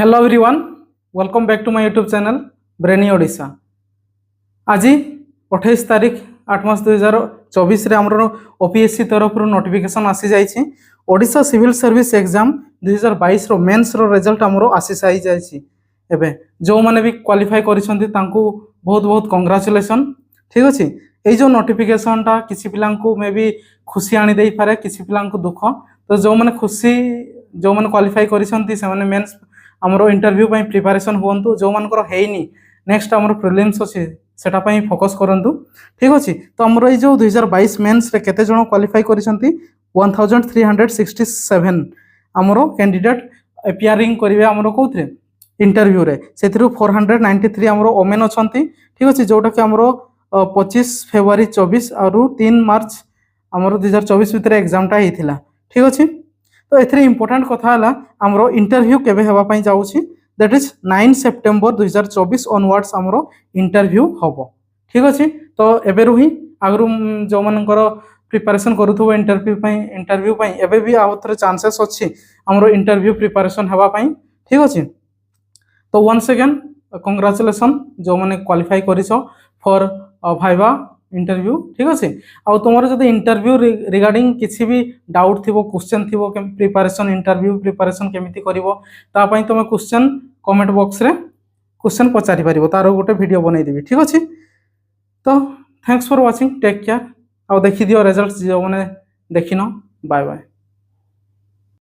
Hello everyone, welcome back to my YouTube channel Brainy Odisha. आज 28 तारीख 8 मास 2024 रे हमरो ओपीएससी तरफ नोटिफिकेशन आसी जाइछि। ओडिशा सिविल सर्विस एग्जाम 2022 रो मेंस रो रिजल्ट हमरो आसी साइ जाइछि। एबे जो माने भी क्वालिफाई करिसंती तांको बहुत बहुत कांग्रेचुलेशन। ठीक अछि, ए जो नोटिफिकेशन टा किछि पिलांको मे भी खुशी आनी देई पारे, किछि पिलांको दुख। तो जो माने खुशी, जो माने क्वालिफाई करिसंती से माने मेंस आमरो इंटरव्यू पई प्रिपरेशन हुअन्तु। जो मानकर हेइनी नेक्स्ट आमरो प्रिलिम्स अछि सेटा पई फोकस करंतु। ठीक अछि, तो हमरो ए जो 2022 मेंस रे केते जण क्वालिफाई करिसंती 1367 आमरो कैंडिडेट अपियरिंग करिवे आमरो कोथरे इंटरव्यू रे। सेथिरु 493 आमरो ओमेन अछंती। ठीक अछि, जोटा कि आमरो 25 फेब्रुआरी 24 आरु 3 मार्च आमरो 2024 भितर एग्जाम टा हेथिला। ठीक अछि, तो एथरे इंपोर्टेंट कथा हला हमरो इंटरव्यू केबे हेबा पई जाउछि, दैट इज 9 सेप्टेम्बर 2024 ऑनवर्ड्स हमरो इंटरव्यू हबो। ठीक अछि, तो एबे रुही आगरु जो मानकर प्रिपरेशन करूथबो इंटरव्यू पई एबे भी आउथरे चांसेस अछि हमरो इंटरव्यू प्रिपरेशन हेबा पई। ठीक अछि, तो वंस अगेन कांग्रेचुलेशन जो माने क्वालिफाई करिसो फॉर भाइवा इंटरव्यू। ठीक अछि, आ तुमर जदि इंटरव्यू रिगार्डिंग किछि भी डाउट थिबो, क्वेश्चन थिबो के प्रिपरेशन इंटरव्यू प्रिपरेशन केमिति करिवो ता पई तुम क्वेश्चन कमेंट बॉक्स रे क्वेश्चन पचारि परिबो, तारो गोटे वीडियो बनै देबी। ठीक अछि, तो thanks for watching, take care. आ देखि दियो रिजल्ट्स जो माने देखिनो। Bye bye.